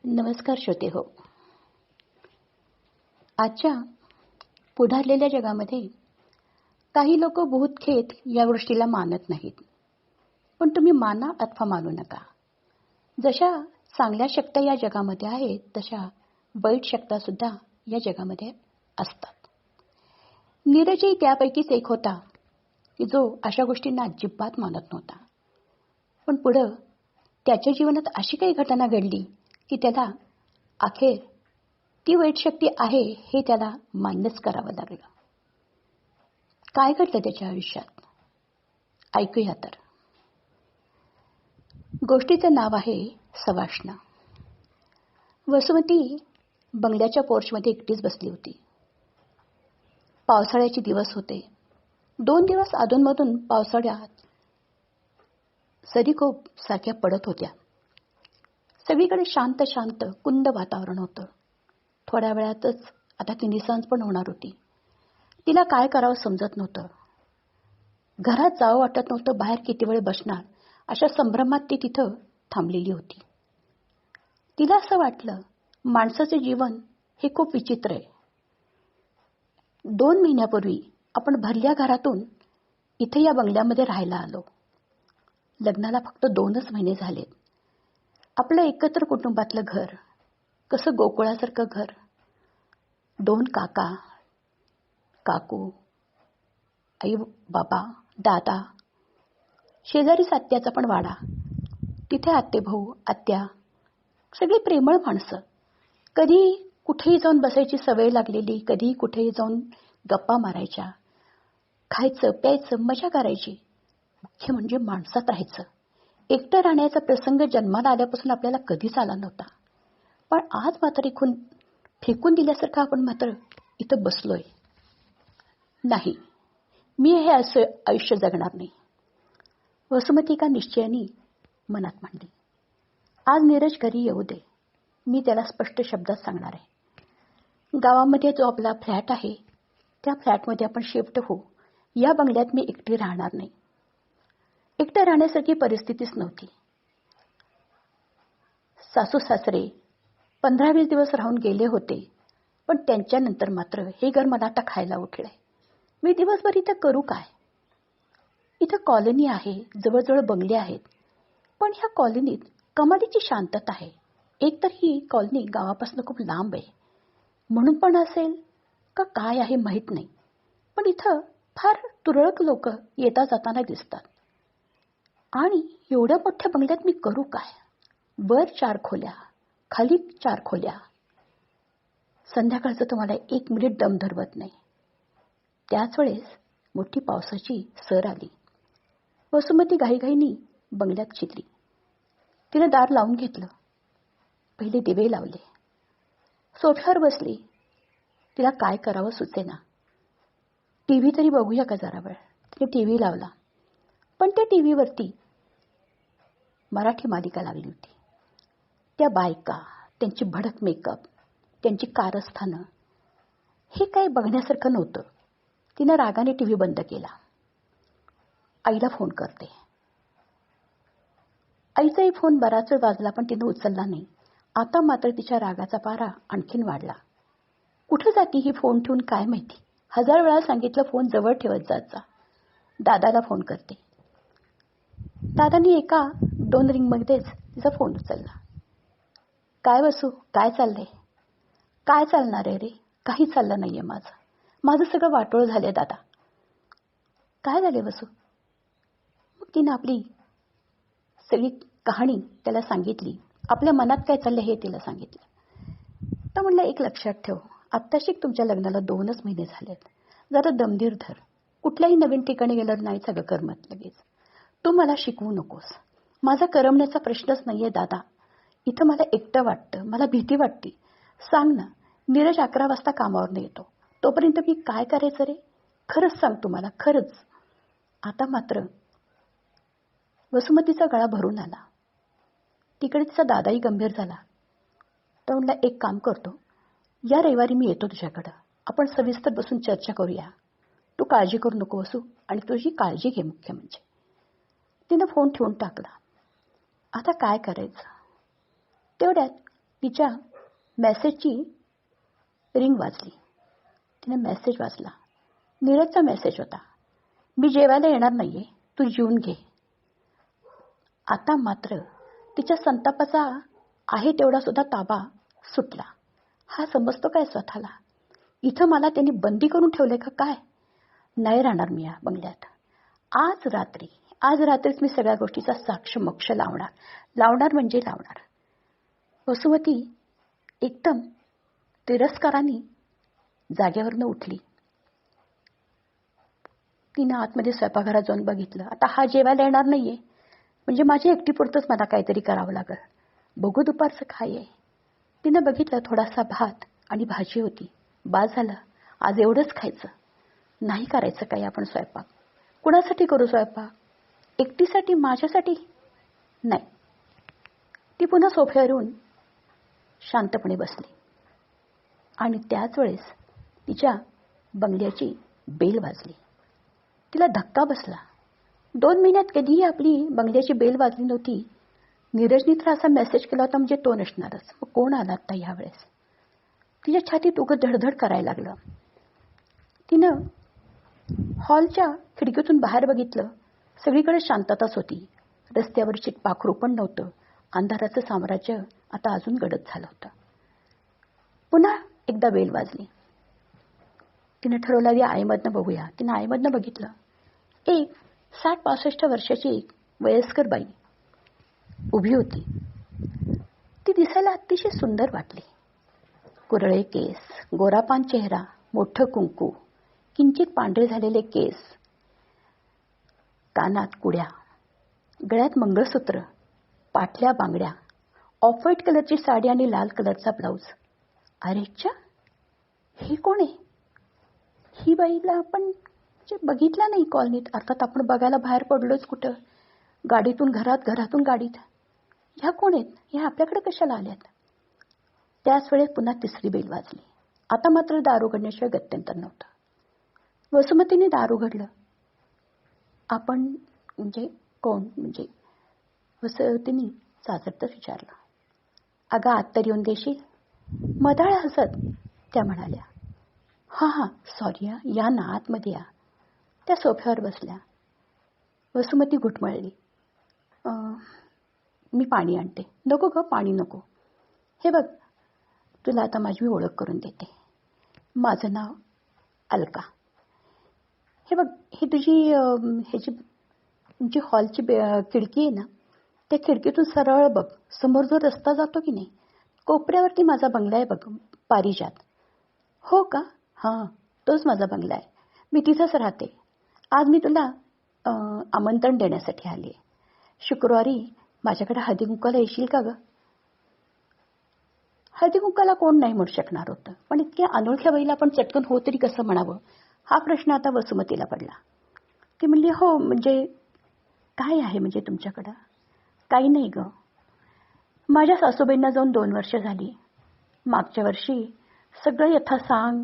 नमस्कार श्रोते हो. आजच्या पुढारलेल्या जगामध्ये काही लोक भूतखेत या गोष्टीला मानत नाहीत. पण तुम्ही माना अथवा मानू नका. जशा चांगल्या शक्त्या या जगामध्ये आहेत तशा वाईट शक्त्या सुद्धा या जगामध्ये असतात. नीरजही त्यापैकीच एक होता की जो अशा गोष्टींना अजिबात मानत नव्हता. पण पुढं त्याच्या जीवनात अशी काही घटना घडली की त्याला अखेर ती वाईट शक्ती आहे हे त्याला मान्यच करावं लागलं. काय घडलं त्याच्या आयुष्यात ऐकूया तर. गोष्टीचं नाव आहे सवाष्ण. वसुमती बंगल्याच्या पोर्चमध्ये एकटीच बसली होती. पावसाळ्याचे दिवस होते. 2 दिवस अधूनमधून पावसाळ्यात सरी खूप सारख्या पडत होत्या. सगळीकडे शांत शांत कुंद वातावरण होतं. थोड्या वेळातच आता ती निसंस पण होणार होती. तिला काय करावं समजत नव्हतं. घरात जावं वाटत नव्हतं. बाहेर किती वेळ बसणार अशा संभ्रमात ती तिथं थांबलेली होती. तिला असं वाटलं माणसाचे जीवन हे खूप विचित्र आहे. 2 महिन्यापूर्वी आपण भरल्या घरातून इथे या बंगल्यामध्ये राहायला आलो. लग्नाला फक्त 2च महिने झालेत. आपलं एकत्र कुटुंबातलं घर, कसं गोकुळासारखं घर. 2 काका, काकू, आई बाबा, दादा, शेजारीच आत्याचा पण वाडा. तिथे आत्तेभाऊ, आत्या, सगळी प्रेमळ माणसं. कधी कुठेही जाऊन बसायची सवय लागलेली, कधी कुठेही जाऊन गप्पा मारायच्या, खायचं प्यायचं मजा करायची. मुख्य म्हणजे माणसात राहायचं. एकटं राहण्याचा प्रसंग जन्माला आल्यापासून आपल्याला कधीच आला नव्हता. पण आज मात्र इथून फेकून दिल्यासारखं आपण मात्र इथं बसलोय. नाही, मी हे असं आयुष्य जगणार नाही. वसुमती का निश्चयाने मनात मांडली. आज नीरज घरी येऊ दे. मी त्याला स्पष्ट शब्दात सांगणार आहे. गावामध्ये जो आपला फ्लॅट आहे त्या फ्लॅटमध्ये आपण शिफ्ट होऊ. या बंगल्यात मी एकटी राहणार नाही. एकटं राहण्यासारखी परिस्थितीच नव्हती. सासू सासरे 15-20 दिवस राहून गेले होते. पण त्यांच्यानंतर मात्र हे घर मला आता खायला उठलंय. मी दिवसभर इथं करू काय? इथं कॉलनी आहे, जवळजवळ बंगले आहेत. पण ह्या कॉलनीत कमालीची शांतता आहे. एकतर ही कॉलनी गावापासून खूप लांब आहे म्हणून पण असेल का काय आहे माहीत नाही. पण इथं फार तुरळक लोक येता जाताना दिसतात. आणि एवढ्या मोठ्या बंगल्यात मी करू काय? वर 4 खोल्या, खाली 4 खोल्या. संध्याकाळचं तुम्हाला 1 मिनिट दम धरवत नाही. त्याच वेळेस मोठी पावसाची सर आली. वसुमती घाईघाईनी बंगल्यात शिरली. तिनं दार लावून घेतलं. पहिले दिवे लावले. सोफ्यावर बसली. तिला काय करावं सुचेना. टीव्ही तरी बघूया का जरा वेळ. तिने टीव्ही लावला. पण त्या टीव्हीवरती मराठी मालिका लागली होती. त्या बायका, त्यांची भडक मेकअप, त्यांची कारस्थानं, हे काही बघण्यासारखं नव्हतं. तिनं रागाने टीव्ही बंद केला. आईला फोन करते. आईचाही फोन बराच वेळ वाजला पण तिनं उचलला नाही. आता मात्र तिच्या रागाचा पारा आणखीन वाढला. कुठं जाती ही फोन ठेवून काय माहिती. 1000 वेळा सांगितलं फोन जवळ ठेवत जात जा. दादाला फोन करते. दादानी एका 2 रिंगमध्येच तिचा फोन उचलला. काय वसू, काय चाललंय? काय चालणार आहे रे? काही चाललं नाहीये माझं. माझं सगळं वाटोळं झालंय दादा. काय झाले वसू? मग तिनं आपली सगळी कहाणी त्याला सांगितली. आपल्या मनात काय चाललंय हे तिला सांगितलं. तर म्हणलं एक लक्षात ठेव. आत्ताशिक तुमच्या लग्नाला 2च महिने झालेत. जरा दमदीर धर. कुठल्याही नवीन ठिकाणी गेलं नाही सगळं करमत लगेच. तू मला शिकवू नकोस. माझा करमण्याचा प्रश्नच नाहीये दादा. इथं मला एकटं वाटतं. मला भीती वाटते. सांग ना, नीरज 11 वाजता कामावर येतो. तोपर्यंत मी काय करायचं रे? खरंच सांग तू मला, खरंच. आता मात्र वसुमतीचा गळा भरून आला. तिकडे तिचा दादाही गंभीर झाला. तर म्हणला एक काम करतो. या रविवारी मी येतो तुझ्याकडं. आपण सविस्तर बसून चर्चा करूया. तू काळजी करू नको वसू आणि तुझी काळजी घे मुख्य म्हणजे. तिनं फोन ठेवून टाकला. आता काय करायचं? तेवढ्यात तिच्या मेसेजची रिंग वाजली. तिने मेसेज वाचला. नीरजचा मेसेज होता. मी जेवायला येणार नाहीये, तू जेवून घे. आता मात्र तिच्या संतापाचा आहे तेवढा सुद्धा ताबा सुटला. हा समजतो काय स्वतःला? इथं मला त्यांनी बंदी करून ठेवले का काय? नाही राहणार मी या बंगल्यात. आज रात्रीच मी सगळ्या गोष्टीचा साक्ष मोक्ष लावणार म्हणजे लावणार. वसुमती एकदम तिरस्काराने जागेवरनं उठली. तिनं आतमध्ये स्वयंपाकघरात जाऊन बघितलं. आता हा जेवायला येणार नाहीये म्हणजे माझ्या एकटीपुरतंच मला काहीतरी करावं लागेल. बघू दुपारचं काय आहे. तिनं बघितलं, थोडासा भात आणि भाजी होती. बास झालं. आज एवढंच खायचं. नाही करायचं काही आपण स्वयंपाक. कुणासाठी करू स्वयंपाक? एकटीसाठी? माझ्यासाठी नाही. ती पुन्हा सोफ्यावर येऊन शांतपणे बसली. आणि त्याच वेळेस तिच्या बंगल्याची बेल वाजली. तिला धक्का बसला. 2 महिन्यात कधीही आपली बंगल्याची बेल वाजली नव्हती. नीरजनी तर असा मेसेज केला होता म्हणजे तो नसणारच. मग कोण आला आता ह्यावेळेस? तिच्या छातीत उगत धडधड करायला लागलं. तिनं हॉलच्या खिडकीतून बाहेर बघितलं. सगळीकडे शांतताच होती. रस्त्यावर चिटपाखरू पण नव्हतं. अंधाराचं साम्राज्य आता अजून गडद झालं होतं. पुन्हा एकदा बेल वाजली. तिनं ठरवलं आधी आईमधनं बघूया. तिनं आईमधनं बघितलं. एक 60-65 वर्षाची एक वयस्कर बाई उभी होती. ती दिसायला अतिशय सुंदर वाटली. कुरळे केस, गोरापान चेहरा, मोठं कुंकू, किंचित पांढरे झालेले केस, कानात कुड्या, गळ्यात मंगळसूत्र, पाटल्या बांगड्या, ऑफ व्हाईट कलरची साडी आणि लाल कलरचा ब्लाऊज. अरेच्चा, ही कोण आहे? ही बाईला आपण बघितला नाही कॉलनीत. अर्थात आपण बघायला बाहेर पडलोच कुठं, गाडीतून घरात, घरातून गाडीत. ह्या कोण आहेत? ह्या आपल्याकडे कशाला आल्यात? त्याच वेळेस पुन्हा तिसरी बेल वाजली. आता मात्र दार उघडण्याशिवाय गत्यंतर नव्हतं. वसुमतीने दार उघडलं. आपण म्हणजे कोण? म्हणजे वसुमतीने साजरतच विचारलं. अगं आत तर येऊन देशील? मधाळ हसत त्या म्हणाल्या. हां सॉरी, या ना, आतमध्ये या. त्या सोफ्यावर बसल्या. वसुमती घुटमळली. मी पाणी आणते. नको ग, पाणी नको. हे बघ, तुला आता माझी मी ओळख करून देते. माझं नाव अलका. हे बघ, ही तुझी तुमची हॉलची खिडकी आहे ना, त्या खिडकीतून सरळ बघ. समोर जो रस्ता जातो की नाही, कोपऱ्यावरती माझा बंगला आहे बघ, पारिजात. हो का? हां, तोच माझा बंगला आहे. मी तिथंच राहते. आज मी तुला आमंत्रण देण्यासाठी आले. शुक्रवारी माझ्याकडे हळदीकुंकवाला येशील का गं? हळदीकुंकवाला कोण नाही म्हणू शकणार होतं, पण इतक्या अनोळख्या बाईला आपण चटकन हो तरी कसं म्हणावं, हा प्रश्न आता वसुमतीला पडला. ती म्हणली, हो म्हणजे काय आहे म्हणजे तुमच्याकडं? काही नाही गं. माझ्या सासूबाईंना जाऊन 2 वर्ष झाली. मागच्या वर्षी सगळं यथासांग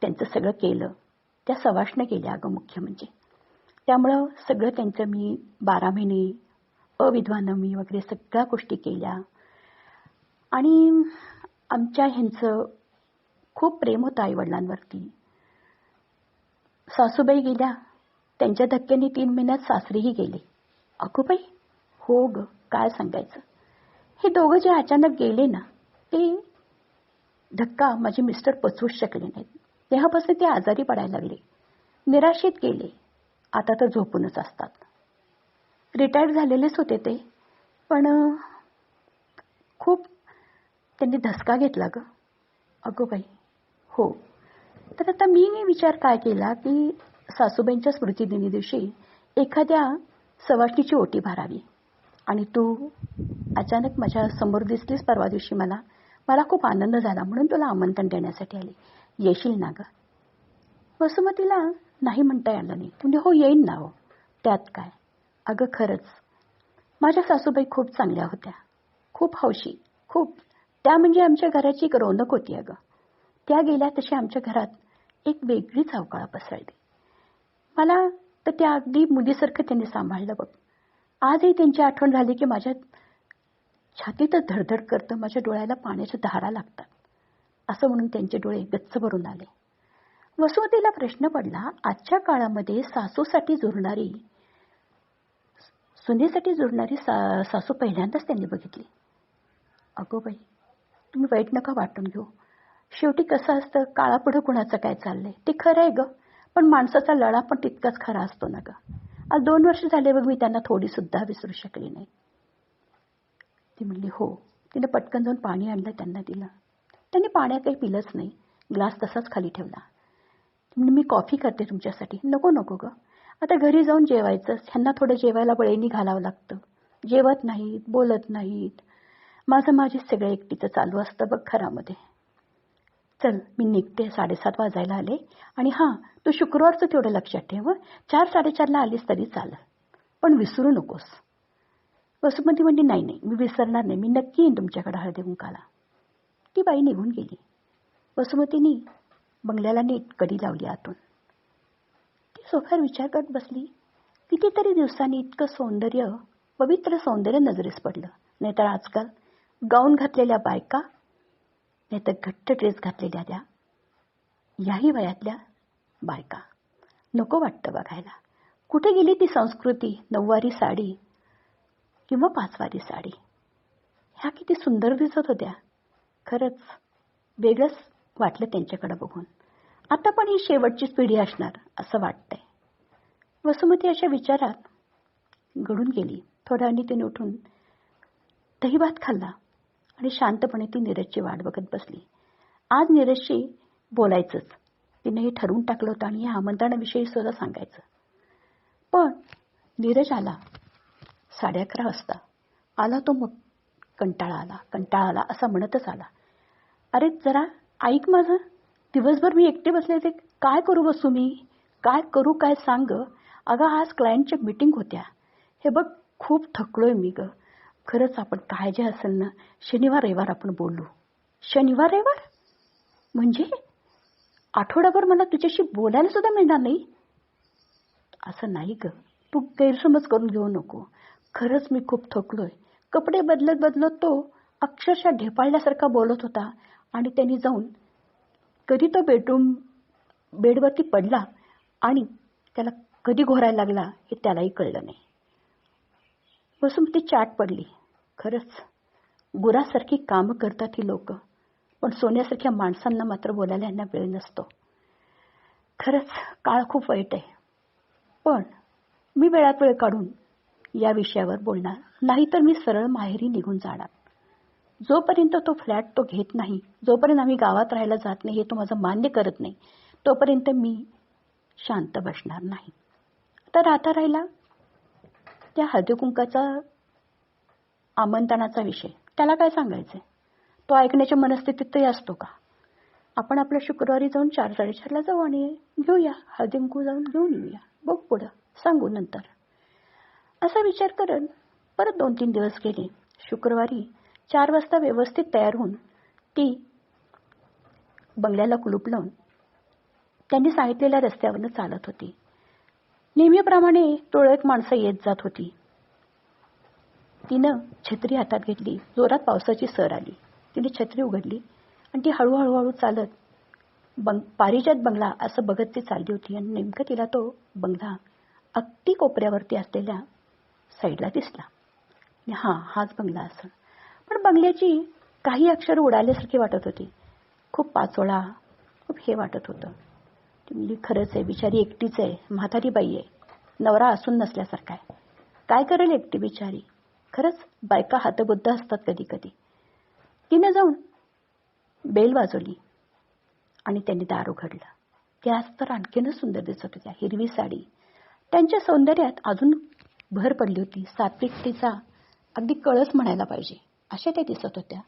त्यांचं सगळं केलं. त्या सवाष्ण केल्या अगं, मुख्य म्हणजे. त्यामुळं सगळं त्यांचं मी 12 महिने अविधवा नवमी वगैरे सगळ्या गोष्टी केल्या. आणि आमच्या ह्यांचं खूप प्रेम होतं आईवडिलांवरती. सासूबाई गेल्या, त्यांच्या धक्क्याने 3 महिन्यात सासरीही गेले. अगो बाई, हो ग, काय सांगायचं. हे दोघं जे अचानक गेले ना, ते धक्का माझे मिस्टर पचवूच शकले नाहीत. तेव्हापासून ते आजारी पडायला लागले. निराशेत गेले. आता तर झोपूनच असतात. रिटायर्ड झालेलेच होते ते, पण खूप त्यांनी धसका घेतला ग. अगो बाई, हो. तर आता मी विचार काय केला की सासूबाईंच्या स्मृतिदिनी दिवशी एखाद्या सवाष्णीची ओटी भरावी. आणि तू अचानक माझ्या समोर दिसलीस परवा दिवशी. मला खूप आनंद झाला, म्हणून तुला आमंत्रण देण्यासाठी आले. येशील ना ग? वसुमतीला नाही म्हणता आलं नाही. म्हणजे हो, येईन ना हो, त्यात काय. अगं खरंच माझ्या सासूबाई खूप चांगल्या होत्या, खूप हौशी, खूप. त्या म्हणजे आमच्या घराची एक रौनक होती अगं. त्या गेल्या तशी आमच्या घरात एक वेगळीच अवकाळा पसरली. मला तर त्या अगदी मुलीसारखं त्यांनी सांभाळलं बघ. आजही त्यांची आठवण झाली की माझ्या छातीतच धडधड करतं, माझ्या डोळ्याला पाण्याच्या धारा लागतात. असं म्हणून त्यांचे डोळे गच्च भरून आले. वसुमतीला प्रश्न पडला, आजच्या काळामध्ये सासूसाठी जुरणारी, सुनेसाठी जुरणारी सासू पहिल्यांदाच त्यांनी बघितली. अगो बाई, तुम्ही वाईट नका वाटून घेऊ. शेवटी कसं असतं, काळापुढं कुणाचं काय चाललंय ते खरं आहे ग, पण माणसाचा लळा पण तितकाच खरा असतो ना ग. आज 2 वर्ष झाले बघ, मी त्यांना थोडी सुद्धा विसरू शकली नाही. ती म्हणली हो. तिने पटकन जाऊन पाणी आणलं, त्यांना दिलं. त्यांनी पाण्यात काही पिलंच नाही, ग्लास तसाच खाली ठेवला. मी कॉफी करते तुमच्यासाठी. नको नको ग, आता घरी जाऊन जेवायचं. ह्यांना थोडं जेवायला बळीनी घालावं लागतं. जेवत नाहीत, बोलत नाहीत. माझीच सगळं एकटीचं चालू असतं बघ घरामध्ये. चल मी निघते, 7:30 वाजायला आले. आणि हां, तू शुक्रवारचं तेवढं लक्षात ठेव. 4-4:30ला आलीस तरी चालेल, पण विसरू नकोस. वसुमती म्हणली नाही नाही, मी विसरणार नाही, मी नक्की येईन तुमच्याकडे हळदी कुंकाला. ती बाई निघून गेली. वसुमतीनी बंगल्याला नीट कडी लावली आतून. ती सोफ्यावर विचार करत बसली. कितीतरी दिवसांनी इतकं सौंदर्य, पवित्र सौंदर्य नजरेस पडलं. नाहीतर आजकाल गाऊन घातलेल्या बायका, नाहीतर घट्ट ड्रेस घातलेल्या त्या, याही वयातल्या बायका नको वाटतं बघायला. कुठे गेली ती संस्कृती? 9वारी साडी किंवा 5वारी साडी, ह्या किती सुंदर दिसत होत्या. खरंच वेगळंच वाटलं त्यांच्याकडे बघून. आता पण ही शेवटचीच पिढी असणार असं वाटतंय. वसुमती अशा विचारात गळून गेली. थोड्या वेळाने तिने उठून दहीभात खाल्ला आणि शांतपणे ती नीरजची वाट बघत बसली. आज नीरजशी बोलायचंच तिने हे ठरवून टाकलं होतं आणि या आमंत्रणाविषयी सुद्धा सांगायचं. पण नीरज आला 11:30 वाजता. आला तो मग कंटाळा आला असा म्हणतच आला. अरे जरा ऐक माझं, दिवसभर मी एकटे बसले, ते काय करू बसू मी, काय करू काय सांग. अगं आज क्लायंटच्या मीटिंग होत्या. हे बघ खूप थकलोय मी ग. खरंच आपण काय जे असेल ना, शनिवार रविवार आपण बोलू. शनिवार रविवार म्हणजे आठवडाभर मला तुझ्याशी बोलायला सुद्धा मिळणार नाही? असं नाही ग, तू गैरसमज करून घेऊ नको. खरंच मी खूप थकलोय. कपडे बदलत तो अक्षरशः ढेपाळल्यासारखा बोलत होता आणि त्यांनी जाऊन कधी तो बेडवरती पडला आणि त्याला कधी घोरायला लागला हे त्यालाही कळलं नाही. वसुमती चाट पडली. खरंच गुरासारखी कामं करतात ही लोक, पण सोन्यासारख्या माणसांना मात्र बोलायला यांना वेळ नसतो. खरंच काळ खूप वाईट आहे. पण मी वेळात वेळ काढून या विषयावर बोलणार, नाहीतर मी सरळ माहेरी निघून जाणार. जोपर्यंत तो फ्लॅट तो घेत नाही, जोपर्यंत आम्ही गावात राहायला जात नाही, हे तो माझं मान्य करत नाही, तोपर्यंत मी शांत बसणार नाही. तर आता राहिला त्या हळदीकुंकाचा आमंत्रणाचा विषय. त्याला काय सांगायचंय? तो ऐकण्याच्या मनस्थितीतही असतो का? आपण आपल्या शुक्रवारी जाऊन 4-4:30ला जाऊ आणि घेऊया हळदीकुंकू, जाऊन घेऊन येऊया. बघ पुढं सांगू नंतर. असा विचार करत परत 2-3 दिवस गेले. शुक्रवारी 4 वाजता व्यवस्थित तयार होऊन ती बंगल्याला कुलूप लावून त्यांनी सांगितलेल्या रस्त्यावरनं चालत होती. नेहमीप्रमाणे तुरळक माणसं येत जात होती. तिनं छत्री हातात घेतली. जोरात पावसाची सर आली. तिने छत्री उघडली आणि ती हळूहळू चालत पारिजात बंगला असं बघत ती चालली होती. आणि नेमकं तिला तो बंगला अगदी कोपऱ्यावरती असलेल्या साईडला दिसला. हाच बंगला असं. पण बंगल्याची काही अक्षर उडाल्यासारखी वाटत होती. खूप पाचोळा, खूप हे वाटत होतं. ती मुली खरंच आहे, बिचारी एकटीच आहे, म्हातारी बाई आहे, नवरा असून नसल्यासारखा आहे. काय करेल एकटी बिचारी? खरंच बायका हातबुद्ध असतात कधी कधी. तिनं जाऊन बेल वाजवली आणि त्यांनी दार उघडलं. त्या तर आणखीनच सुंदर दिसत होत्या. हिरवी साडी, त्यांच्या सौंदर्यात अजून भर पडली होती. सात्विकतेचा अगदी कळस म्हणायला पाहिजे अशा त्या दिसत होत्या.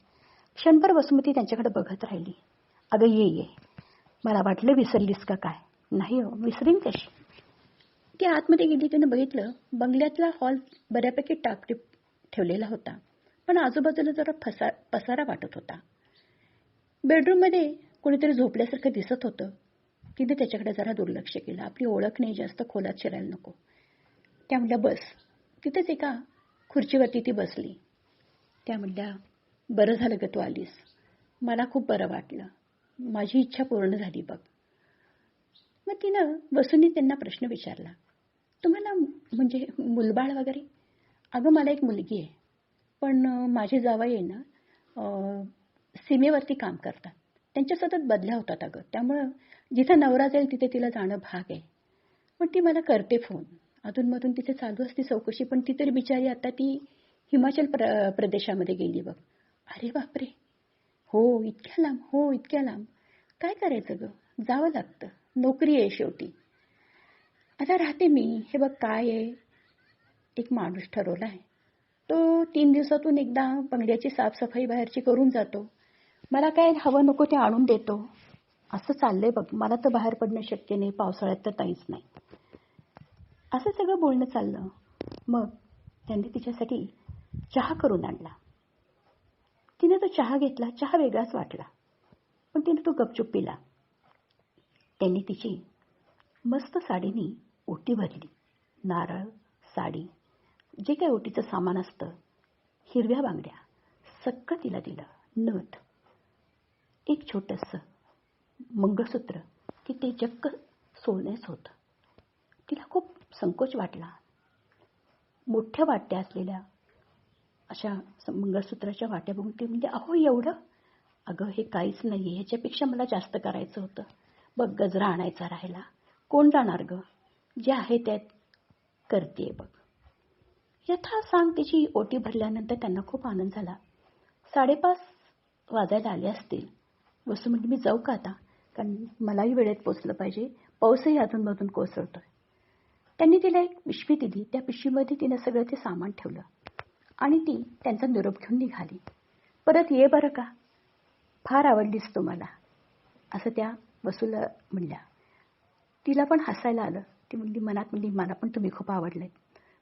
क्षणभर वसुमती त्यांच्याकडे बघत राहिली. अगं ये, मला वाटलं विसरलीस का काय? नाही हो, विसरीन कशी. ती आतमध्ये गेली. त्यानं बघितलं बंगल्यातला हॉल बऱ्यापैकी टापटीप ठेवलेला होता, पण आजूबाजूला जरा पसारा वाटत होता. बेडरूममध्ये कोणीतरी झोपल्यासारखं दिसत होतं. तिने त्याच्याकडे जरा दुर्लक्ष केलं. आपली ओळख नाही, जास्त खोलात शिरायला नको. त्या म्हणल्या बस. तिथेच एका खुर्चीवरती ती बसली. त्या म्हणल्या, बरं झालं ग तू आलीस. मला खूप बरं वाटलं. माझी इच्छा पूर्ण झाली बघ. मग तिनं वसूंनी त्यांना प्रश्न विचारला, तुम्हाला म्हणजे मुलबाळ वगैरे? अगं मला एक मुलगी आहे, पण माझे जावई आहे ना सीमेवरती काम करतात. त्यांच्या सतत बदल्या होतात अगं, त्यामुळं जिथं नवरा जाईल तिथे तिला जाणं भाग आहे. पण ती मला करते फोन. अधूनमधून तिथे चालू असते चौकशी, पण ती तरी बिचारी आता ती हिमाचल प्रदेशामध्ये गेली बघ. अरे बापरे. हो इतक्या लांब, हो इतक्या लांब. काय करायचं गं, जावं लागतं, नोकरी आहे शेवटी. आता राहते मी. हे बघ काय आहे, एक माणूस ठरवला आहे. तो 3 दिवसातून एकदा बंगल्याची साफसफाई बाहेरची करून जातो. मला काय हवं नको ते आणून देतो. असं चाललंय बघ. मला तर बाहेर पडणं शक्य नाही, पावसाळ्यात तर काहीच नाही. असं सगळं बोलणं चाललं. मग त्यांनी तिच्यासाठी चहा करून आणला. तिने तो चहा घेतला. चहा वेगळाच वाटला, पण तिने तो गपचूप पिला. त्यांनी तिची मस्त साडीनी ओटी भरली. नारळ, साडी, जे काही ओटीचं सामान असतं, हिरव्या बांगड्या, सगळं तिला दिलं. नथ, एक छोटंसं मंगळसूत्र की ते चक्क सोन्याच होतं. तिला खूप संकोच वाटला. मोठ्या वाट्या असलेल्या अशा मंगळसूत्राच्या वाट्या बघून ती म्हणजे, अहो एवढं? अगं हे काहीच नाही, ह्याच्यापेक्षा मला जास्त करायचं होतं. बघ गजरा आणायचा राहिला. कोण जाणार गं, जे आहे त्यात करते बघ. यथा सांग तिची ओटी भरल्यानंतर त्यांना खूप आनंद झाला. 5:30 वाजायला आले असतील. वसू म्हणजे, मी जाऊ का आता, कारण मलाही वेळेत पोचलं पाहिजे, पाऊसही अधूनमधून कोसळतोय. त्यांनी तिला एक पिशवी दिली. त्या पिशवीमध्ये तिनं सगळं ते सामान ठेवलं आणि ती त्यांचा निरोप घेऊन निघाली. परत ये बरं का, फार आवडलीस तू मला, असं त्या वसूला म्हणल्या. तिला पण हसायला आलं. ती म्हणली, मनात म्हणली, मला पण तुम्ही खूप आवडलेत.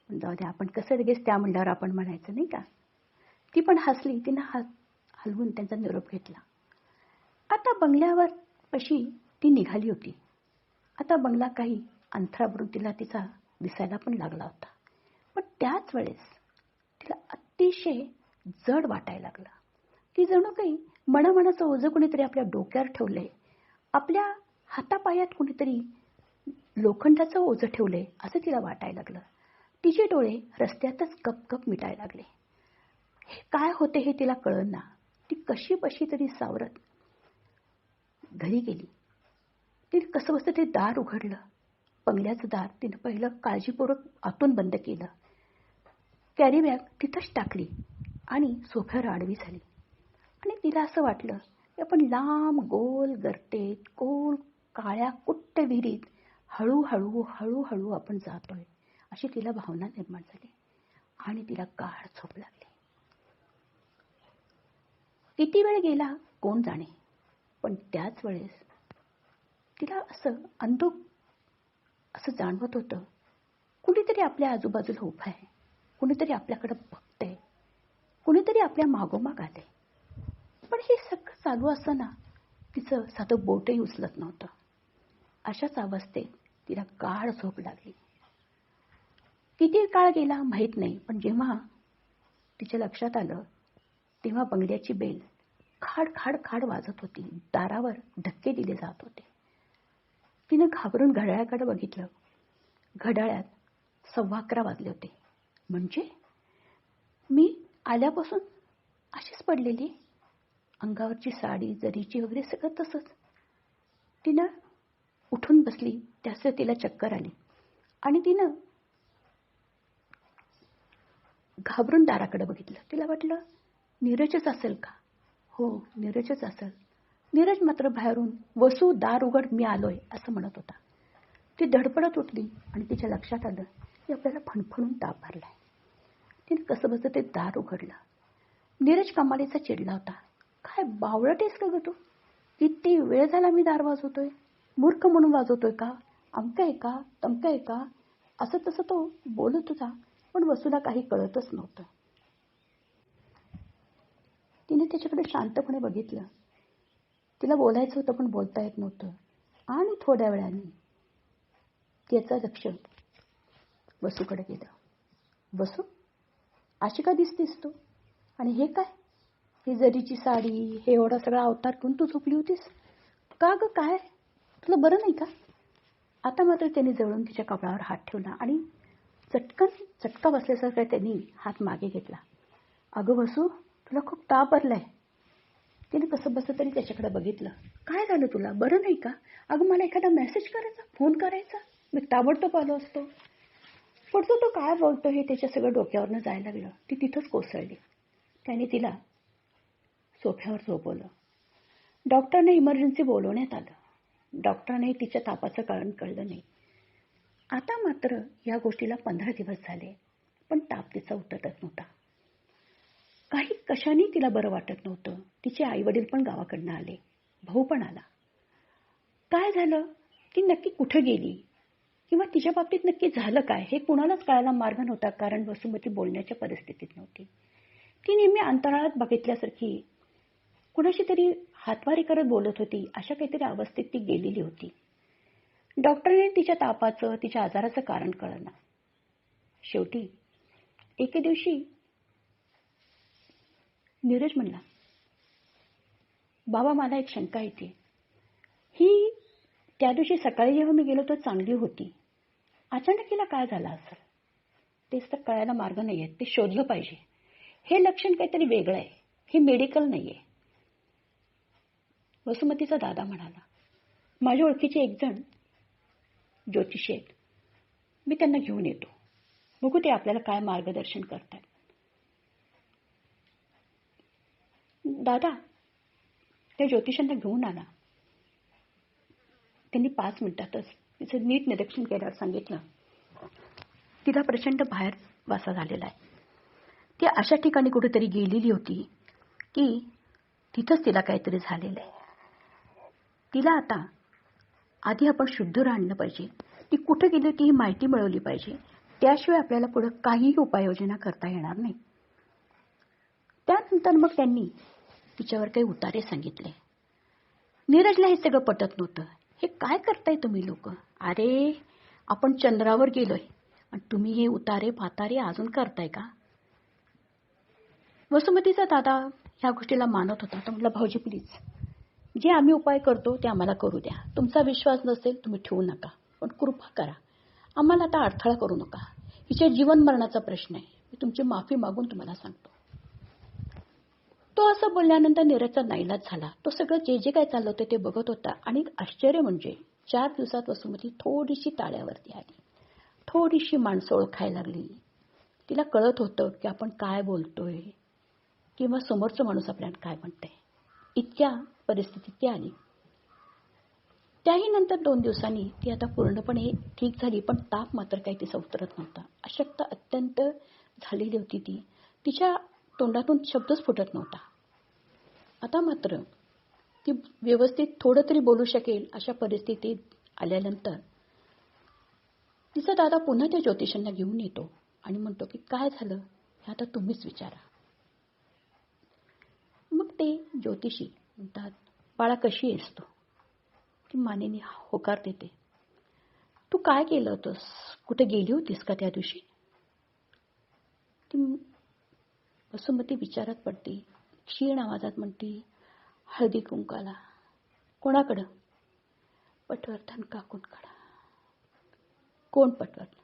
पण जाऊ द्या, आपण कसं लगेच त्या म्हणल्यावर आपण म्हणायचं नाही का. ती पण हसली. तिनं हलवून त्यांचा निरोप घेतला. आता बंगल्यावर पशी ती निघाली होती. आता बंगला काही अंतरावरून तिला तिचा दिसायला पण लागला होता. पण त्याच वेळेस तिला अतिशय जड वाटायला लागलं, की जणू काही मनामनाचं ओझं कुणीतरी आपल्या डोक्यावर ठेवलंय, आपल्या हातापायात कुणीतरी लोखंडाचं ओझं ठेवलंय असं तिला वाटायला लागलं. तिचे डोळे रस्त्यातच कपकप मिटायला लागले. हे काय होते हे तिला कळेना. ती कशी बशी तरी सावरत घरी गेली. तिने कसं बसतं ते दार उघडलं. बंगल्याचं दार तिनं पहिलं काळजीपूर्वक आतून बंद केलं. कॅरी बॅग तिथंच टाकली आणि सोफ्यावर आडवी झाली. आणि तिला असं वाटलं की आपण लांब गोल गर्तेत, गोल काळ्या कुट्ट विहिरीत हळूहळू हळूहळू आपण जातोय, अशी तिला भावना निर्माण झाली. आणि तिला गाढ झोप लागली. किती वेळ गेला कोण जाणे, पण त्याच वेळेस तिला असं अंधुक असं जाणवत होतं, कुणीतरी आपल्या आजूबाजूला उभं आहे, कुणीतरी आपल्याकडे बघतंय, कुणीतरी आपल्या मागोमाग आलंय. पण हे सगळं चालू असताना तिचं साधं बोटही उचलत नव्हतं. अशाच अवस्थेत तिला गाढ झोप लागली. किती काळ गेला माहीत नाही, पण जेव्हा तिच्या लक्षात आलं तेव्हा बंगल्याची बेल खाड खाड खाड वाजत होती. दारावर धक्के दिले जात होते. तिनं घाबरून घड्याळाकडे बघितलं. घड्याळात 11:15 वाजले होते. म्हणजे मी आल्यापासून अशीच पडलेली, अंगावरची साडी, जरीची वगैरे सगळं तसंच. तिनं उठून बसली. त्यास तिला चक्कर आली आणि तिनं घाबरून दाराकडे बघितलं. तिला वाटलं नीरजच असेल का. हो नीरजच असेल. नीरज मात्र बाहेरून, वसू दार उघड, मी आलोय, असं म्हणत होता. ती धडपडत उठली आणि तिच्या लक्षात आलं की आपल्याला फणफणून ताप भरलाय. तिने कसं बसं ते दार उघडलं. नीरज कमालीचा चिडला होता. काय बावळट आहेस का ग तू, किती वेळ झाला मी दार वाजवतोय, मूर्ख म्हणून वाजवतोय का, अमकं आहे का, तमकं आहे का, असं तसं तो बोलत होता. पण वसूला काही कळतच नव्हतं. तिने त्याच्याकडे शांतपणे बघितलं. तिला बोलायचं होतं पण बोलता येत नव्हतं. आणि थोड्या वेळाने त्याचं लक्ष वसूकडे गेलं. वसू, अशी का दिसतीस तू, आणि हे काय, ही जरीची साडी, हे एवढा सगळा अवतार घेऊन तू झोपली होतीस का ग? काय तुला बरं नाही का? आता मात्र त्यांनी जवळून तिच्या कपाळावर हात ठेवला आणि चटका बसल्यासारखा त्यांनी हात मागे घेतला. अगं वसू, तुला खूप ताप भरलाय. तिने कसं बसं तरी त्याच्याकडे बघितलं. काय झालं तुला, बरं नाही का? अगं मला एखादा मेसेज करायचा, फोन करायचा, मी ताबडतोब आलो असतो. पुढचं तो काय बोलतो हे त्याच्या सगळं डोक्यावरनं जायला लागलं. ती तिथंच कोसळली. त्याने तिला सोफ्यावर झोपवलं. डॉक्टरने इमर्जन्सी बोलवण्यात आलं. डॉक्टरने तिच्या तापाचं कारण कळलं नाही. आता मात्र या गोष्टीला 15 दिवस झाले, पण ताप तिचा उतरत नव्हता. काही कशाने तिला बरं वाटत नव्हतं. तिचे आईवडील पण गावाकडनं आले, भाऊ पण आला. काय झालं, ती नक्की कुठे गेली किंवा तिच्या बाबतीत नक्की झालं काय हे कुणालाच कळायला मार्ग नव्हता, कारण वसुमती बोलण्याच्या परिस्थितीत नव्हती. ती नेहमी अंतराळात बघितल्यासारखी कुणाशी तरी हातवारी करत बोलत होती. अशा काहीतरी अवस्थेत ती गेलेली होती. डॉक्टरने तिच्या तापाचं, तिच्या आजाराचं कारण कळलं. शेवटी एके दिवशी नीरज म्हणला, बाबा मला एक शंका येते. ही त्या दिवशी सकाळी जेव्हा मी गेलो तर चांगली होती, अचानक हिला काय झालं असेल? तेच तर कळायला मार्ग नाही आहे. ते शोधलं पाहिजे. हे लक्षण काहीतरी वेगळं आहे, हे मेडिकल नाही आहे. वसुमतीचा दादा म्हणाला, माझ्या ओळखीचे एक जण ज्योतिषी आहेत, मी त्यांना घेऊन येतो, बघू ते आपल्याला काय मार्गदर्शन करतात. दादा त्या ज्योतिषांना घेऊन आला. त्यांनी 5 मिनिटातच तिचं नीट निरीक्षण केल्यावर सांगितलं, तिला प्रचंड बाहेर वासा झालेला आहे. ती अशा ठिकाणी कुठेतरी गेलेली होती की तिथंच तिला काहीतरी झालेलं आहे. तिला आता आधी आपण शुद्ध राहणं पाहिजे. ती कुठे गेली होती ही माहिती मिळवली पाहिजे. त्याशिवाय आपल्याला पुढे काहीही उपाययोजना करता येणार नाही. त्यानंतर मग त्यांनी तिच्यावर काही उतारे सांगितले. नीरजला हे सगळं पटत नव्हतं. हे काय करताय तुम्ही लोक? अरे आपण चंद्रावर गेलोय आणि तुम्ही हे उतारे पातारे अजून करताय का? वसुमतीचा दादा ह्या गोष्टीला मानत होता. तर म्हटलं, भाऊजी प्लीज, जे आम्ही उपाय करतो ते आम्हाला करू द्या. तुमचा विश्वास नसेल तुम्ही ठेवू नका, पण कृपा करा, आम्हाला आता अडथळा करू नका. हिच्या जीवन मरणाचा प्रश्न आहे. मी तुमची माफी मागून तुम्हाला सांगतो. तो असं बोलल्यानंतर नीरजचा नाईलाज झाला. तो सगळं जे जे काय चाललं होतं ते बघत होता. आणि आश्चर्य म्हणजे 4 दिवसात वसुमती थोडीशी ताळ्यावरती आली, थोडीशी माणसं ओळखायला लागली. तिला कळत होतं की आपण काय बोलतोय किंवा समोरचं माणूस आपल्याला काय म्हणतंय. इतक्या परिस्थितीत ती आली. त्याही नंतर 2 दिवसांनी ती आता पूर्णपणे ठीक झाली, पण ताप मात्र काही तिचा उतरत नव्हता. अशक्त अत्यंत झालेली होती ती. तिच्या तोंडातून शब्दच फुटत नव्हता. आता मात्र ती व्यवस्थित थोडं तरी बोलू शकेल अशा परिस्थितीत आल्यानंतर तिचा दादा पुन्हा त्या ज्योतिषांना घेऊन येतो आणि म्हणतो की काय झालं हे आता तुम्हीच विचारा. मग ते ज्योतिषी म्हणतात, बाळा कशी आहेस तू? ती मानेने होकार देते. तू काय केलं होतंस? कुठे गेली होतीस का त्या दिवशी? ती वसुमती विचारात पडते. क्षीण आवाजात म्हणते, हळदी कुंकाला. कोणाकडं? पटवर्धन काकूंकडं. कोण पटवर्धन?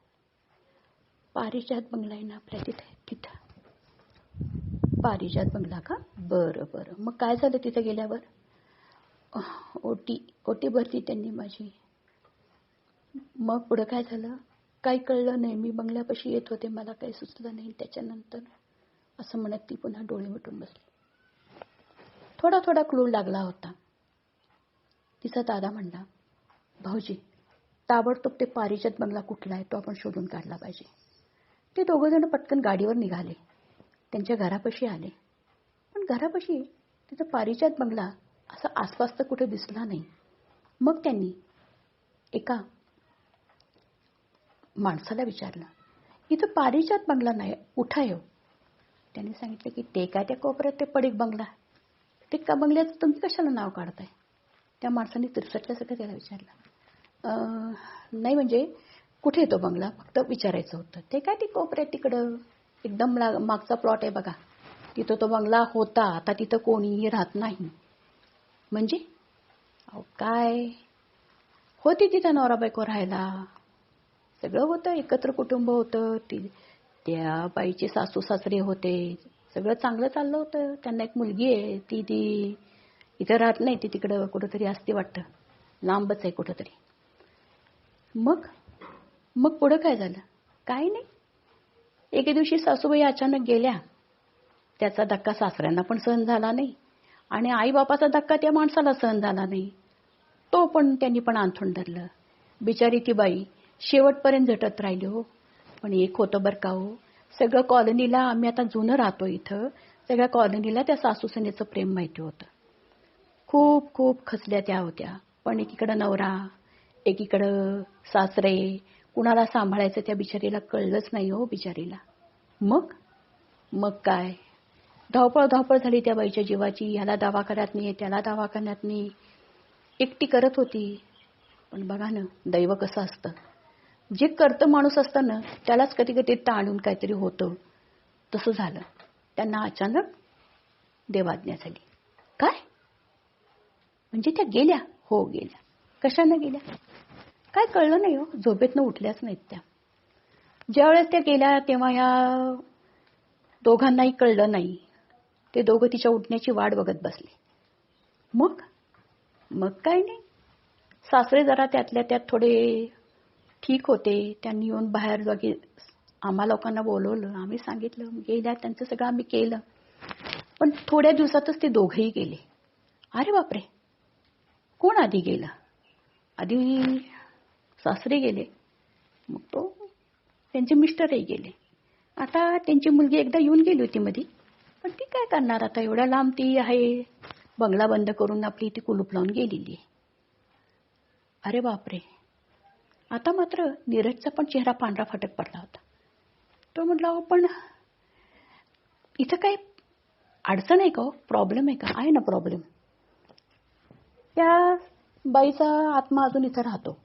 पारिजात बंगला आहे ना आपल्या तिथे, तिथं. पारिजात बंगला का? बरं बरं. मग काय झालं तिथं गेल्यावर? ओटी भरती त्यांनी माझी. मग पुढं काय झालं? काही कळलं नाही. मी बंगल्यापाशी येत होते, मला काही सुचलं नाही. त्याच्यानंतर असं म्हणत ती पुन्हा डोळे मिटून बसली. थोडा थोडा क्लू लागला होता. तिचा दादा म्हणला, भाऊजी ताबडतोब ते पारिजात बंगला कुठला आहे तो आपण शोधून काढला पाहिजे. ते दोघंजण पटकन गाडीवर निघाले. त्यांच्या घरापाशी आले. पण घरापाशी तिथं पारिजात बंगला असं आसपास तर कुठे दिसला नाही. मग त्यांनी एका माणसाला विचारलं, इथं पारिजात बंगला नाही, कुठं आहे? त्यांनी सांगितलं की ते काय त्या कोपऱ्यात ते पडीक बंगला, ते का बंगल्याचं तुम्ही कशाला नाव काढताय? त्या माणसाने तिरसटल्यासारखं त्याला विचारलं. नाही म्हणजे कुठे येतो बंगला, फक्त विचारायचं होतं. ते काय ते कोपऱ्यात तिकडं एकदम मागचा प्लॉट आहे बघा, तिथं तो बंगला होता, आता तिथं कोणीही राहत नाही. म्हणजे अहो काय, होती तिथं नवरा बायको राहायला, सगळं होतं, एकत्र कुटुंब होतं. त्या बाईचे सासू सासरे होते, सगळं चांगलं चाललं होतं. त्यांना एक मुलगी आहे, ती इथं राहत नाही, ती तिकडं कुठंतरी असते वाटतं, लांबच आहे कुठंतरी. मग मग पुढं काय झालं? काही नाही. एके दिवशी सासूबाई अचानक गेल्या. त्याचा धक्का सासऱ्यांना पण सहन झाला नाही आणि आईबापाचा धक्का त्या माणसाला सहन झाला नाही. तो पण त्यांनी पण अंथरूण धरलं. बिचारी ती बाई शेवटपर्यंत झटत राहिली हो. पण एक होतं बरं का हो, सगळं कॉलनीला, आम्ही आता जुनं राहतो इथं, सगळ्या कॉलनीला त्या सासूसनेचं प्रेम माहिती होतं. खूप खूप खचल्या त्या होत्या. पण एकीकडं नवरा, एकीकडं सासरे, कुणाला सांभाळायचं त्या बिचारीला कळलंच नाही हो बिचारीला. मग मग काय, धावपळ झाली त्या बाईच्या जीवाची. ह्याला दवाखान्यात नाही, त्याला दवाखान्यात नाही, एकटी करत होती. पण बघा ना, दैव कसं असतं, जे करतं माणूस असतं ना, त्यालाच कधी कधी ताणून काहीतरी होतं. तसं झालं. त्यांना अचानक देवाज्ञा झाली. काय म्हणजे त्या गेल्या? हो गेल्या. कशानं गेल्या काय कळलं नाही हो, झोपेतनं उठल्याच नाहीत त्या. ज्यावेळेस त्या गेल्या तेव्हा ह्या दोघांनाही कळलं नाही. ते दोघं तिच्या उठण्याची वाट बघत बसले. मग मग काय नाही, सासरे जरा त्यातल्या त्यात थोडे ठीक होते. त्यांनी येऊन बाहेर जागी आम्हा लोकांना बोलवलं, आम्ही सांगितलं, गेल्या, त्यांचं सगळं आम्ही केलं. पण थोड्या दिवसातच ते दोघंही गेले. अरे बापरे, कोण आधी गेलं? आधी सासरे गेले, मग तो त्यांचे मिस्टरही गेले. आता त्यांची मुलगी एकदा येऊन गेली होती मधी, पण ती काय करणार आता, एवढ्या लांब ती आहे, बंगला बंद करून आपली ती कुलूप लावून गेलेली आहे. अरे बापरे. आता मात्र नीरजचा पण चेहरा पांढरा फटक पडला होता. तो म्हटला, हो पण इथं काय अडचण आहे का हो, प्रॉब्लेम आहे का? आहे ना प्रॉब्लेम. त्या बाईचा आत्मा अजून इथं राहतो.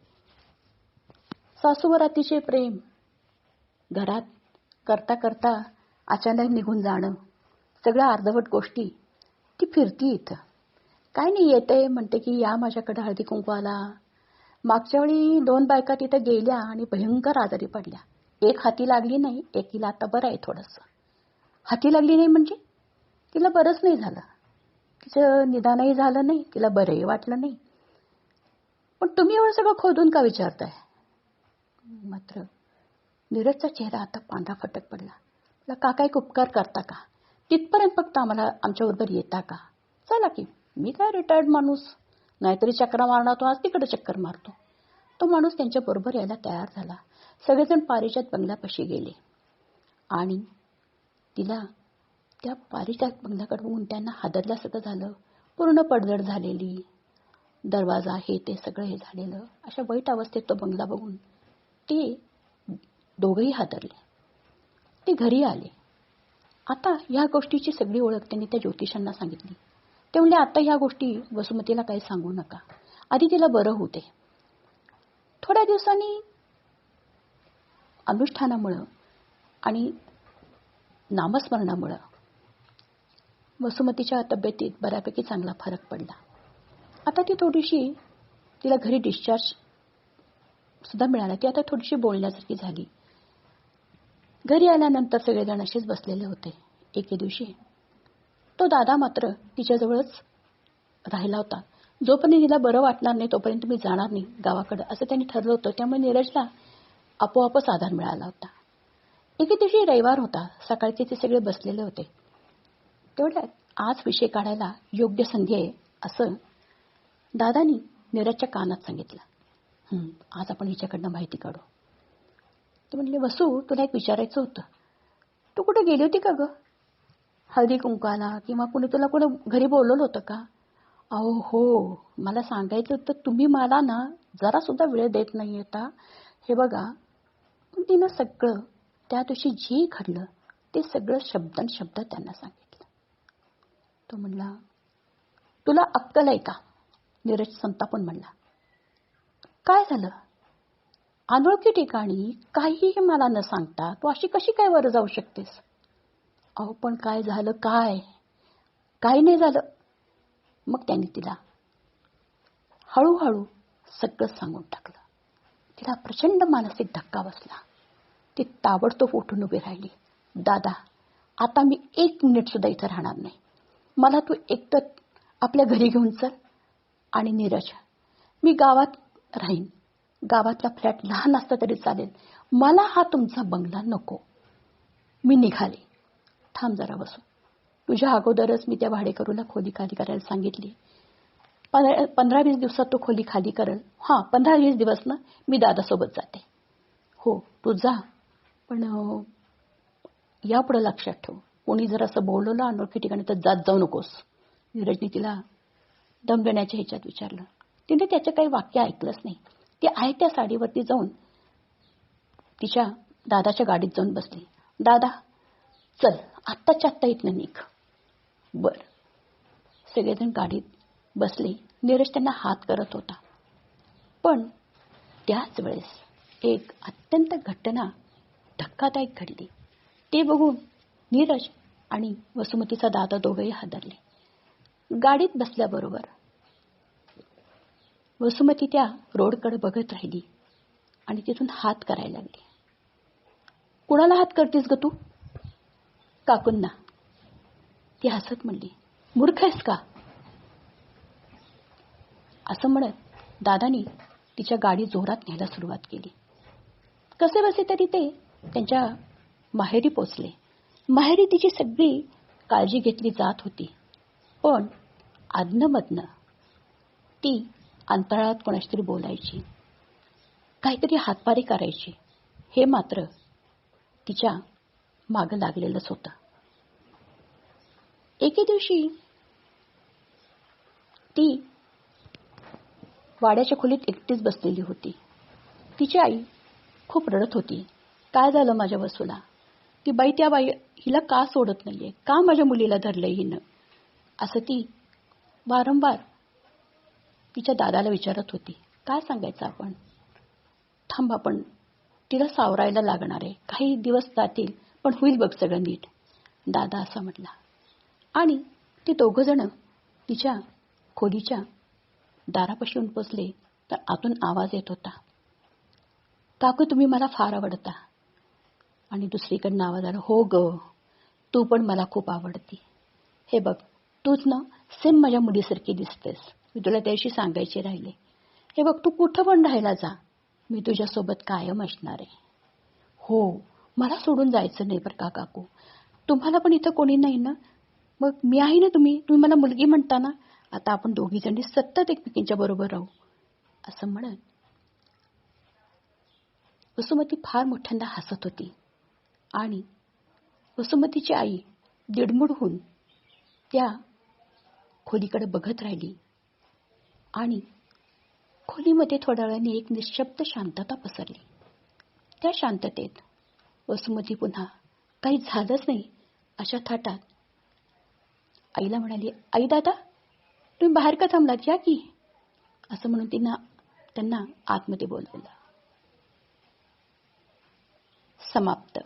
सासूवर अतिशय प्रेम, घरात करता करता अचानक निघून जाणं, सगळ्या अर्धवट गोष्टी. ती फिरती इथं, काय नाही, येते म्हणते की या माझ्याकडे हळदी कुंकवाला. मागच्या वेळी 2 बायका तिथं गेल्या आणि भयंकर आजारी पडल्या. एक हाती लागली नाही, एकीला आता बरं आहे थोडंसं. हाती लागली नाही म्हणजे तिला बरंच नाही झालं, तिचं निदानही झालं नाही, तिला बरंही वाटलं नाही. पण तुम्ही एवढं सगळं खोदून का विचारताय? मात्र नीरजचा चेहरा आता पांढरा फटक पडला. मला काका एक उपकार करता का? तिथपर्यंत फक्त आम्हाला आमच्याबरोबर येता का? चला की, मी काय रिटायर्ड माणूस, नाहीतरी चक्रा मारणार, तो आज तिकडे चक्कर मारतो. तो माणूस त्यांच्याबरोबर यायला तयार झाला. सगळेजण पारिजात बंगल्यापाशी गेले आणि तिला त्या पारिजात बंगल्याकडे बघून त्यांना हादरल्यासारखं झालं. पूर्ण पडझड झालेली, दरवाजा हे ते सगळं हे झालेलं. अशा वाईट अवस्थेत तो बंगला बघून ते दोघंही हादरले. ते घरी आले. आता ह्या गोष्टीची सगळी ओळख त्यांनी त्या ज्योतिषांना सांगितली. ते म्हणले, आता ह्या गोष्टी वसुमतीला काही सांगू नका, आधी तिला बरं होते. थोड्या दिवसांनी अनुष्ठानामुळं आणि नामस्मरणामुळं वसुमतीच्या तब्येतीत बऱ्यापैकी चांगला फरक पडला. आता ती थोडीशी, तिला घरी डिस्चार्ज सुद्धा मिळाला. ती आता थोडीशी बोलण्यासारखी झाली. घरी आल्यानंतर सगळेजण असेच बसलेले होते. एके दिवशी तो दादा मात्र तिच्याजवळच राहिला होता. जोपर्यंत तिला बरं वाटणार नाही तोपर्यंत मी जाणार नाही गावाकडं, असं त्यांनी ठरलं होतं. त्यामुळे नीरजला आपोआपच आधार मिळाला होता. एके दिवशी रविवार होता. सकाळचे ते सगळे बसलेले होते. तेवढ्यात आज विषय काढायला योग्य संधी आहे असं दादानी नीरजच्या कानात सांगितलं. आज आपण हिच्याकडनं माहिती काढू. ते म्हणले, वसू, तुला एक विचारायचं होतं. तू कुठे गेली होती का गं, हळदी कुंकाला, किंवा कुणी तुला कुठं घरी बोलवलं होतं का? अहो हो, मला सांगायचं होतं, तुम्ही मला ना जरा सुद्धा वेळ देत नाही आता. हे बघा, तिनं सगळं त्या दिवशी जे घडलं ते सगळं शब्द त्यांना सांगितलं. तो म्हणला, तुला अक्कल आहे का? नीरज संतापून म्हणला, काय झालं? अनोळखी ठिकाणी काहीही मला न सांगता तू अशी कशी काय वर जाऊ शकतेस? अहो पण काय झालं? काय? काही नाही झालं. मग त्यांनी तिला हळूहळू सगळं सांगून टाकलं. तिला प्रचंड मानसिक धक्का बसला. ती ताबडतोब उठून उभी राहिली. दादा, आता मी 1 मिनिट सुद्धा इथं राहणार नाही. मला तू एकटं आपल्या घरी घेऊन चल. आणि नीरज, मी गावात राहीन. गावातला फ्लॅट लहान असता तरी चालेल. मला हा तुमचा बंगला नको. मी निघाले. थांब जरा बसू. तुझ्या अगोदरच मी त्या भाडेकरूला खोली खाली करायला सांगितली. 15-20 दिवसात तो खोली खाली करेल. 15-20 दिवस ना, मी दादासोबत जाते. हो, तू जा. पण यापुढे लक्षात ठेव, कोणी जर असं बोलवलं अनोळखी ठिकाणी तर जात जाऊ नकोस. नीरजने तिला दम देण्याच्या ह्याच्यात विचारलं. तिने त्याचं काही वाक्य ऐकलंच नाही. ती आहे त्या साडीवरती जाऊन तिच्या दादाच्या गाडीत जाऊन बसली. दादा, चल आत्ताच्या आत्ता इथनं निघ. बर. सगळेजण गाडीत बसले. नीरज त्यांना हात करत होता. पण त्याच वेळेस एक अत्यंत घटना धक्कादायक घडली. ते बघून नीरज आणि वसुमतीचा दादा दोघेही हादरले. गाडीत बसल्याबरोबर वसुमती त्या रोडकडे बघत राहिली आणि तिथून हात करायला लागली. कुणाला हात करतेस ग तू? काकूंना. ती हसत म्हणली, मूर्ख आहेस का? असं म्हणत दादानी तिच्या गाडी जोरात न्यायला सुरुवात केली. कसे बसे तरी ते त्यांच्या माहेरी पोचले. माहेरी तिची सगळी काळजी घेतली जात होती. पण आदनमधनं ती अंतराळात कोणाशी तरी बोलायची, काहीतरी हातवारे करायची. हे मात्र तिच्या मागं लागलेलंच होतं. एके दिवशी ती वाड्याच्या खोलीत एकटीच बसलेली होती. तिची आई खूप रडत होती. काय झालं माझ्या वसूला? ती बाई, त्या बाई हिला का सोडत नाहीये? का माझ्या मुलीला धरलंय हिनं? असं ती वारंवार तिच्या दादाला विचारत होती. काय सांगायचं आपण? थांब, आपण तिला सावरायला लागणार आहे. काही दिवस जातील, पण होईल बघ सगळं नीट. दादा असा म्हटला. आणि ते दोघंजण तिच्या खोलीच्या दारापाशी येऊन पोचले तर आतून आवाज येत होता. काकू, तुम्ही मला फार आवडता. आणि दुसरीकडनं आवाज आला, हो ग, तू पण मला खूप आवडती. हे बघ, तूच ना सेम माझ्या मुलीसारखी दिसतेस. मी तुला त्याशी सांगायचे राहिले. हे बघ, तू कुठं पण राहायला जा, मी तुझ्यासोबत कायम असणार आहे. हो, मला सोडून जायचं नाही बरं का काकू. तुम्हाला पण इथं कोणी नाही ना? मग मी आहे ना. तुम्ही मला मुलगी म्हणता ना. आता आपण दोघी जणी सतत एकमेकींच्या बरोबर राहू. असं म्हणत वसुमती फार मोठ्यांदा हसत होती. आणि वसुमतीची आई दिडमुड होऊन त्या खोलीकडे बघत राहिली. आणि खोलीमध्ये थोड्या वेळाने एक निशब्द शांतता पसरली. त्या शांततेत वसुमती पुन्हा काही झालंच नाही अशा थाटात आईला म्हणाली, आई, दादा, तुम्ही बाहेर का थांबलात? या की. असं म्हणून त्यांना आतमध्ये बोलवलं. समाप्त.